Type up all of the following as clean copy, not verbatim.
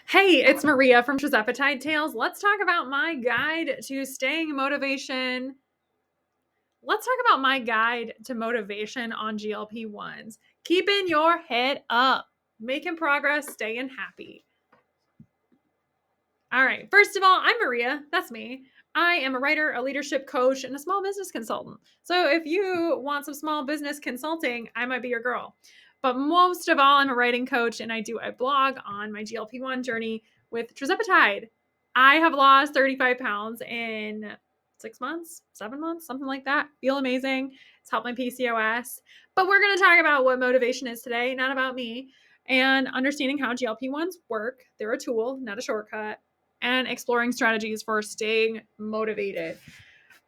Hey, it's Maria from Trizepatide Tales. Let's talk about my guide to staying motivation. Let's talk about my guide to motivation on GLP-1s. Keeping your head up, making progress, staying happy. All right. First of all, I'm Maria. That's me. I am a writer, a leadership coach, and a small business consultant. So if you want some small business consulting, I might be your girl. But most of all, I'm a writing coach and I do a blog on my GLP-1 journey with Trizepatide. I have lost 35 pounds in 6 months, 7 months, something like that. Feel amazing. It's helped my PCOS. But we're going to talk about what motivation is today, not about me, and understanding how GLP-1s work. They're a tool, not a shortcut, and exploring strategies for staying motivated.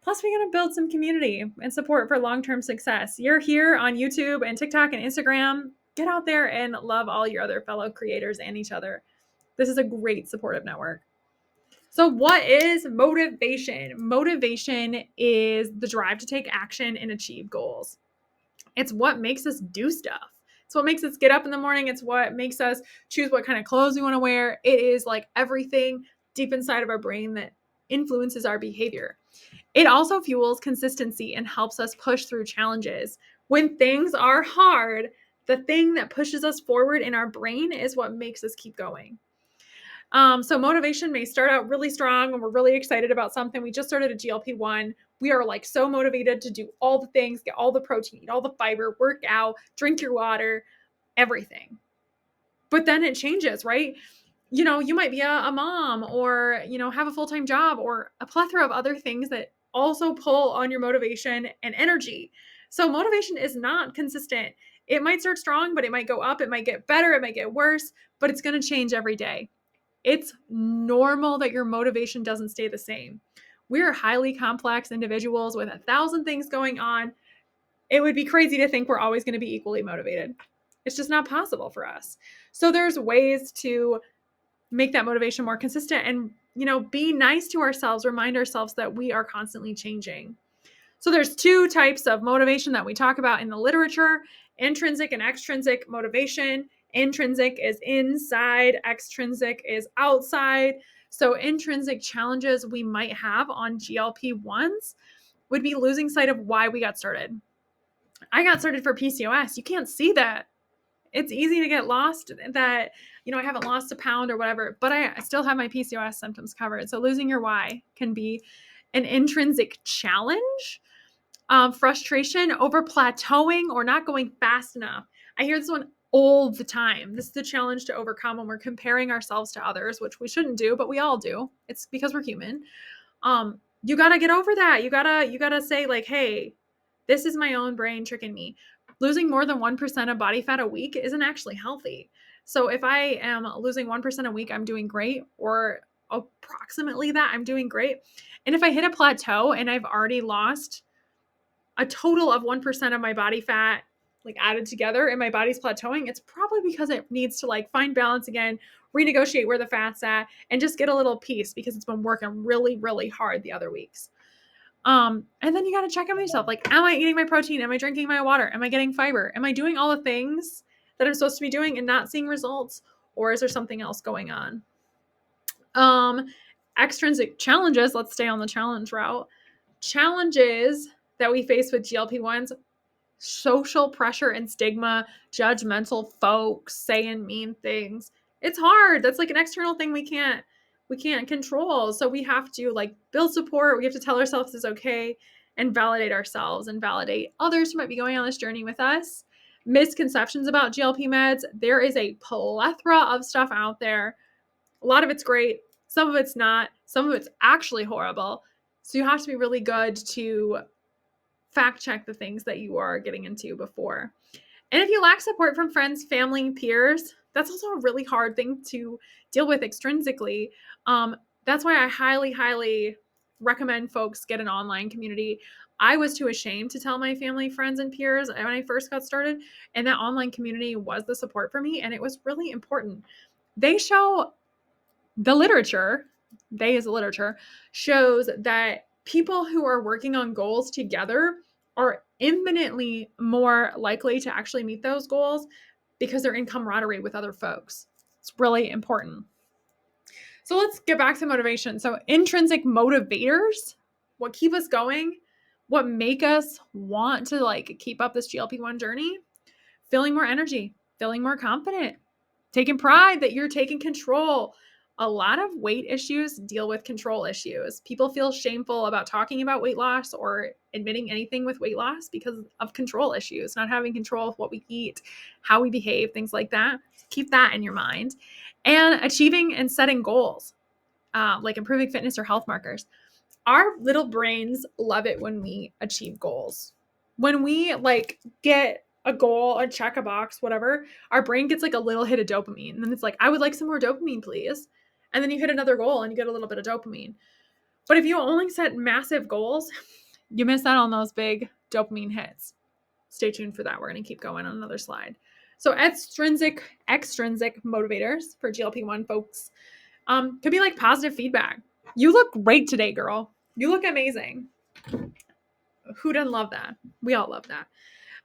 Plus, we're going to build some community and support for long-term success. You're here on YouTube and TikTok and Instagram. Get out there and love all your other fellow creators and each other. This is a great supportive network. So what is motivation? Motivation is the drive to take action and achieve goals. It's what makes us do stuff. It's what makes us get up in the morning. It's what makes us choose what kind of clothes we want to wear. It is like everything deep inside of our brain that influences our behavior. It also fuels consistency and helps us push through challenges. When things are hard, the thing that pushes us forward in our brain is what makes us keep going. So motivation may start out really strong when we're really excited about something. We just started a GLP-1. We are like so motivated to do all the things, get all the protein, eat all the fiber, work out, drink your water, everything. But then it changes, right? You might be a mom or, have a full-time job or a plethora of other things that also pull on your motivation and energy. So motivation is not consistent. It might start strong, but it might go up. It might get better. It might get worse, but it's going to change every day. It's normal that your motivation doesn't stay the same. We're highly complex individuals with 1,000 things going on. It would be crazy to think we're always going to be equally motivated. It's just not possible for us. So there's ways to make that motivation more consistent and, be nice to ourselves, remind ourselves that we are constantly changing. So there's two types of motivation that we talk about in the literature: intrinsic and extrinsic motivation. Intrinsic is inside, extrinsic is outside. So intrinsic challenges we might have on GLP-1s would be losing sight of why we got started. I got started for PCOS. You can't see that. It's easy to get lost that, I haven't lost a pound or whatever, but I still have my PCOS symptoms covered. So losing your why can be an intrinsic challenge. Frustration over plateauing or not going fast enough. I hear this one all the time. This is the challenge to overcome when we're comparing ourselves to others, which we shouldn't do, but we all do. It's because we're human. You got to get over that. You got to say like, hey, this is my own brain tricking me. Losing more than 1% of body fat a week isn't actually healthy. So if I am losing 1% a week, I'm doing great, or approximately that, I'm doing great. And if I hit a plateau and I've already lost a total of 1% of my body fat like added together and my body's plateauing, it's probably because it needs to like find balance again, renegotiate where the fat's at, and just get a little peace because it's been working really, really hard the other weeks. And then you got to check in with yourself. Like, am I eating my protein? Am I drinking my water? Am I getting fiber? Am I doing all the things that I'm supposed to be doing and not seeing results? Or is there something else going on? Extrinsic challenges. Let's stay on the challenge route. Challenges that we face with GLP-1s: social pressure and stigma, judgmental folks saying mean things. It's hard. That's like an external thing we can't control. So we have to like build support. We have to tell ourselves it's okay and validate ourselves and validate others who might be going on this journey with us. Misconceptions about GLP meds. There is a plethora of stuff out there. A lot of it's great. Some of it's not. Some of it's actually horrible. So you have to be really good to fact check the things that you are getting into before. And if you lack support from friends, family, peers, that's also a really hard thing to deal with extrinsically. That's why I highly, highly recommend folks get an online community. I was too ashamed to tell my family, friends, and peers when I first got started, and that online community was the support for me, and it was really important. They show the literature, they as a literature, shows that people who are working on goals together are infinitely more likely to actually meet those goals because they're in camaraderie with other folks. It's really important. So let's get back to motivation. So intrinsic motivators, what keep us going, what make us want to like keep up this GLP-1 journey, feeling more energy, feeling more confident, taking pride that you're taking control. A lot of weight issues deal with control issues. People feel shameful about talking about weight loss or admitting anything with weight loss because of control issues, not having control of what we eat, how we behave, things like that. Keep that in your mind. And achieving and setting goals, like improving fitness or health markers. Our little brains love it when we achieve goals. When we like get a goal or check a box, whatever, our brain gets like a little hit of dopamine. And then it's like, I would like some more dopamine, please. And then you hit another goal and you get a little bit of dopamine. But if you only set massive goals, you miss out on those big dopamine hits. Stay tuned for that. We're going to keep going on another slide. So extrinsic motivators for GLP-1 folks could be like positive feedback. You look great today, girl. You look amazing. Who doesn't love that? We all love that.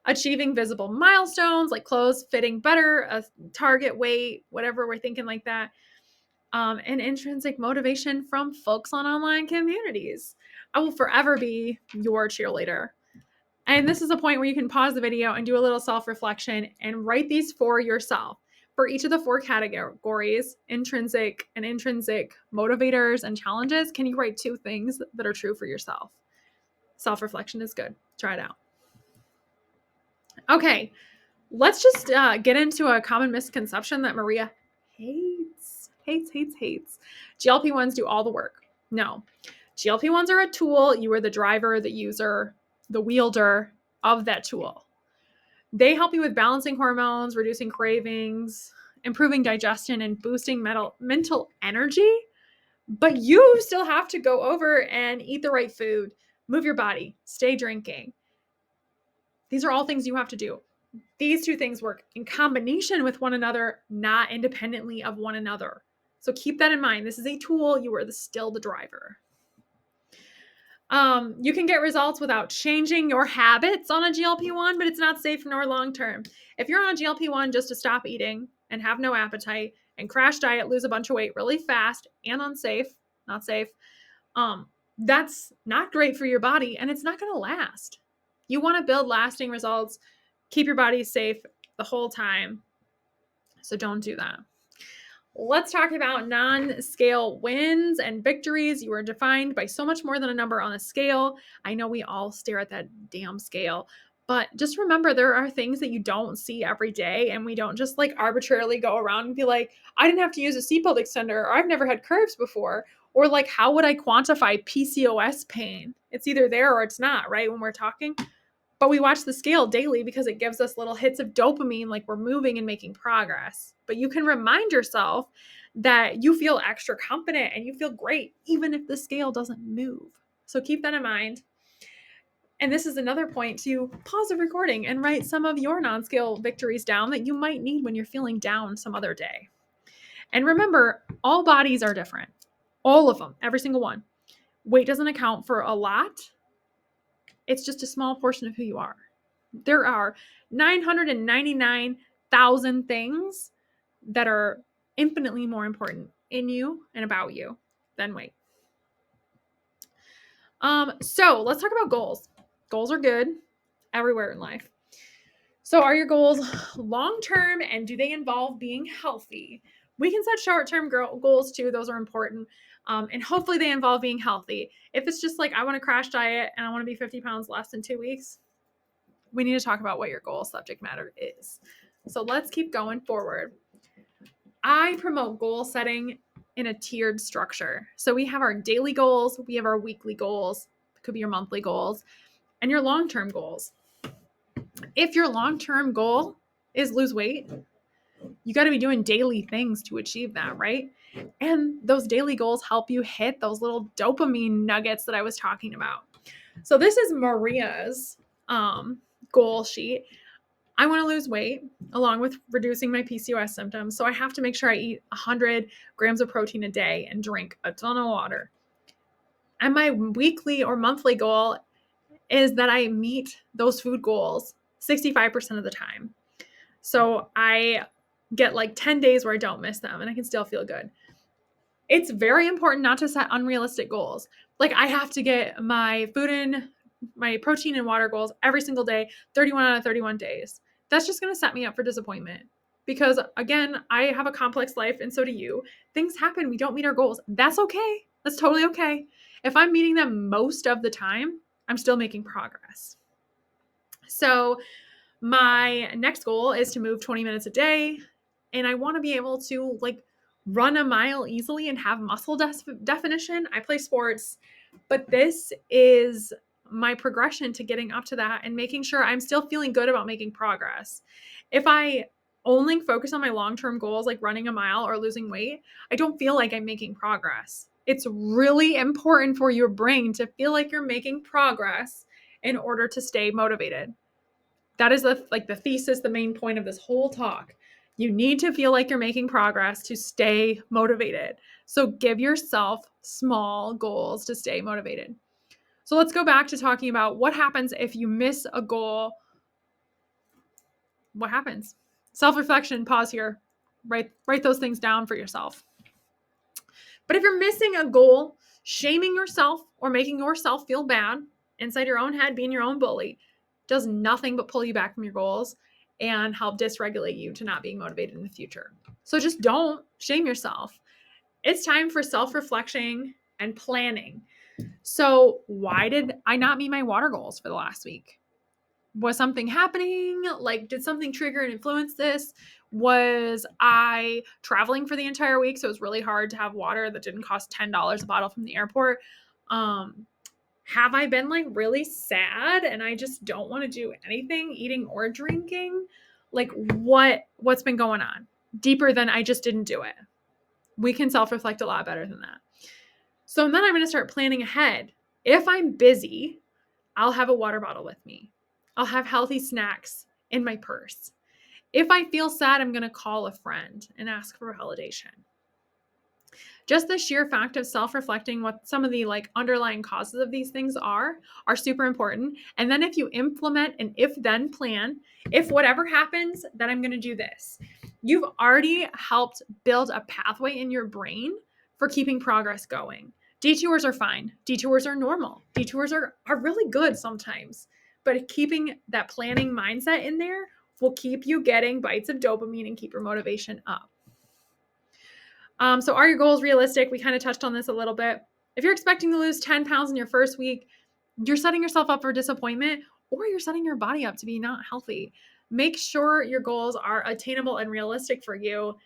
Achieving visible milestones like clothes fitting better, a target weight, whatever we're thinking like that. And intrinsic motivation from folks on online communities. I will forever be your cheerleader. And this is a point where you can pause the video and do a little self-reflection and write these for yourself. For each of the 4 categories, intrinsic and intrinsic motivators and challenges, can you write 2 things that are true for yourself? Self-reflection is good. Try it out. Okay, let's just get into a common misconception that Maria hates. GLP-1s do all the work. No, GLP-1s are a tool. You are the driver, the user, the wielder of that tool. They help you with balancing hormones, reducing cravings, improving digestion, and boosting mental energy. But you still have to go over and eat the right food, move your body, stay drinking. These are all things you have to do. These 2 things work in combination with one another, not independently of one another. So keep that in mind. This is a tool. You are still the driver. You can get results without changing your habits on a GLP-1, but it's not safe nor long-term. If you're on a GLP-1 just to stop eating and have no appetite and crash diet, lose a bunch of weight really fast and not safe, that's not great for your body and it's not going to last. You want to build lasting results, keep your body safe the whole time. So don't do that. Let's talk about non-scale wins and victories. You are defined by so much more than a number on a scale. I know we all stare at that damn scale, but just remember there are things that you don't see every day, and we don't just like arbitrarily go around and be like, I didn't have to use a seatbelt extender, or I've never had curves before, or like, how would I quantify PCOS pain? It's either there or it's not, right? When we're talking. But we watch the scale daily because it gives us little hits of dopamine, like we're moving and making progress. But you can remind yourself that you feel extra confident and you feel great, even if the scale doesn't move. So keep that in mind. And this is another point to pause the recording and write some of your non-scale victories down that you might need when you're feeling down some other day. And remember, all bodies are different. All of them, every single one. Weight doesn't account for a lot. It's just a small portion of who you are. There are 999,000 things that are infinitely more important in you and about you than weight. So let's talk about goals. Goals are good everywhere in life. So are your goals long-term, and do they involve being healthy? We can set short-term goals too. Those are important. And hopefully they involve being healthy. If it's just like, I want to crash diet and I want to be 50 pounds less in 2 weeks, we need to talk about what your goal subject matter is. So let's keep going forward. I promote goal setting in a tiered structure. So we have our daily goals, we have our weekly goals, it could be your monthly goals, and your long-term goals. If your long-term goal is lose weight, you got to be doing daily things to achieve that, right? And those daily goals help you hit those little dopamine nuggets that I was talking about. So this is Maria's goal sheet. I want to lose weight along with reducing my PCOS symptoms. So I have to make sure I eat 100 grams of protein a day and drink a ton of water. And my weekly or monthly goal is that I meet those food goals 65% of the time. So I get like 10 days where I don't miss them and I can still feel good. It's very important not to set unrealistic goals. Like, I have to get my food and my protein and water goals every single day, 31 out of 31 days. That's just going to set me up for disappointment. Because again, I have a complex life and so do you. Things happen. We don't meet our goals. That's okay. That's totally okay. If I'm meeting them most of the time, I'm still making progress. So, my next goal is to move 20 minutes a day. And I want to be able to like run a mile easily and have muscle definition. I play sports, but this is my progression to getting up to that and making sure I'm still feeling good about making progress. If I only focus on my long-term goals like running a mile or losing weight, I don't feel like I'm making progress. It's really important for your brain to feel like you're making progress in order to stay motivated. That is the thesis, the main point of this whole talk. You need to feel like you're making progress to stay motivated. So give yourself small goals to stay motivated. So let's go back to talking about what happens if you miss a goal. What happens? Self-reflection, pause here. Write those things down for yourself. But if you're missing a goal, shaming yourself or making yourself feel bad inside your own head, being your own bully, does nothing but pull you back from your goals and help dysregulate you to not being motivated in the future. So just don't shame yourself. It's time for self-reflection and planning. So why did I not meet my water goals for the last week? Was something happening? Like, did something trigger and influence this? Was I traveling for the entire week? So it was really hard to have water that didn't cost $10 a bottle from the airport. Have I been like really sad and I just don't want to do anything, eating or drinking? Like what's been going on? Deeper than I just didn't do it. We can self-reflect a lot better than that. So then I'm going to start planning ahead. If I'm busy, I'll have a water bottle with me. I'll have healthy snacks in my purse. If I feel sad, I'm going to call a friend and ask for validation. Just the sheer fact of self-reflecting what some of the like underlying causes of these things are super important. And then if you implement an if-then plan, if whatever happens, then I'm going to do this. You've already helped build a pathway in your brain for keeping progress going. Detours are fine. Detours are normal. Detours are really good sometimes. But keeping that planning mindset in there will keep you getting bites of dopamine and keep your motivation up. So are your goals realistic? We kind of touched on this a little bit. If you're expecting to lose 10 pounds in your first week, you're setting yourself up for disappointment or you're setting your body up to be not healthy. Make sure your goals are attainable and realistic for you.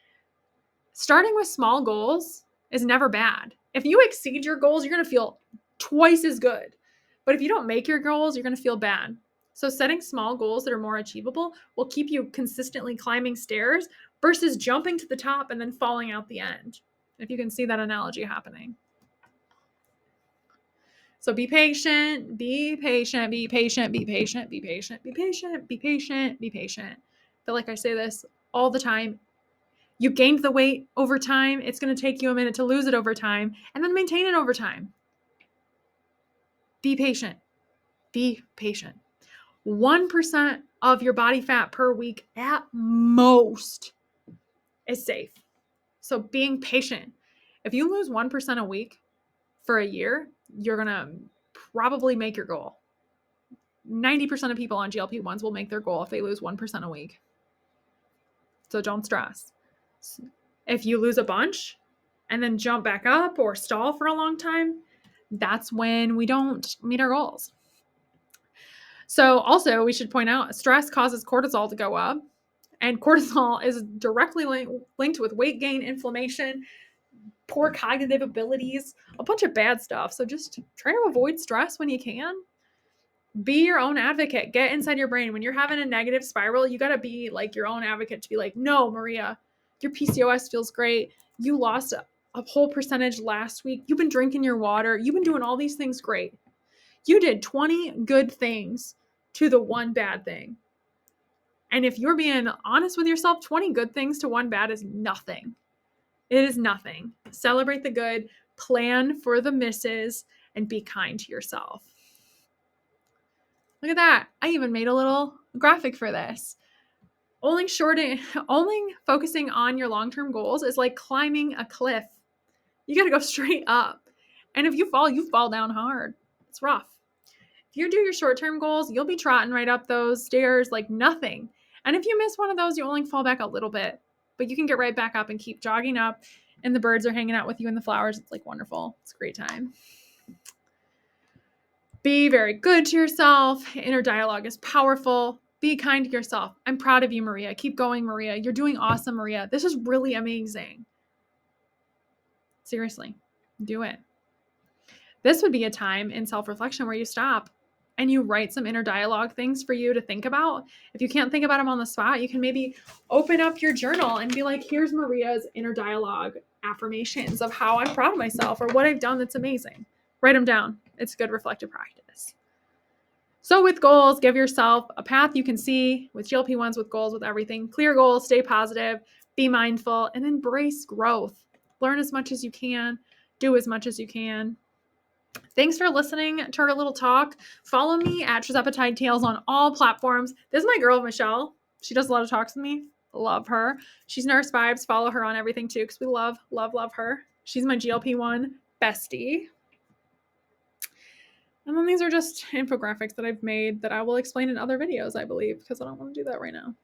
Starting with small goals is never bad. If you exceed your goals, you're going to feel twice as good. But if you don't make your goals, you're going to feel bad. So setting small goals that are more achievable will keep you consistently climbing stairs versus jumping to the top and then falling out the end. If you can see that analogy happening. So be patient, be patient, be patient, be patient, be patient, be patient, be patient, be patient. I feel like I say this all the time. You gained the weight over time. It's going to take you a minute to lose it over time and then maintain it over time. Be patient. Be patient. 1% of your body fat per week at most is safe. So being patient. If you lose 1% a week for a year, you're going to probably make your goal. 90% of people on GLP-1s will make their goal if they lose 1% a week. So don't stress. If you lose a bunch and then jump back up or stall for a long time, that's when we don't meet our goals. So also we should point out stress causes cortisol to go up, and cortisol is directly linked with weight gain, inflammation, poor cognitive abilities, a bunch of bad stuff. So just try to avoid stress when you can. Be your own advocate. Get inside your brain. When you're having a negative spiral, you got to be like your own advocate to be like, no, Maria, your PCOS feels great. You lost a whole percentage last week. You've been drinking your water. You've been doing all these things great. You did 20 good things to the one bad thing. And if you're being honest with yourself, 20 good things to one bad is nothing. It is nothing. Celebrate the good, plan for the misses, and be kind to yourself. Look at that. I even made a little graphic for this. Only focusing on your long-term goals is like climbing a cliff. You got to go straight up. And if you fall down hard. It's rough. If you do your short-term goals, you'll be trotting right up those stairs like nothing. And if you miss one of those, you only fall back a little bit, but you can get right back up and keep jogging up. And the birds are hanging out with you in the flowers. It's like wonderful. It's a great time. Be very good to yourself. Inner dialogue is powerful. Be kind to yourself. I'm proud of you, Maria. Keep going, Maria. You're doing awesome, Maria. This is really amazing. Seriously, do it. This would be a time in self-reflection where you stop and you write some inner dialogue things for you to think about. If you can't think about them on the spot, you can maybe open up your journal and be like, here's Maria's inner dialogue affirmations of how I'm proud of myself or what I've done that's amazing. Write them down. It's good reflective practice. So with goals, give yourself a path you can see with GLP-1s, with goals, with everything. Clear goals, stay positive, be mindful, and embrace growth. Learn as much as you can, do as much as you can. Thanks for listening to our little talk. Follow me at Trizepatide Tales on all platforms. This is my girl, Michelle. She does a lot of talks with me. Love her. She's Nurse Vibes. Follow her on everything too because we love her. She's my GLP-1 bestie. And then these are just infographics that I've made that I will explain in other videos, I believe, because I don't want to do that right now.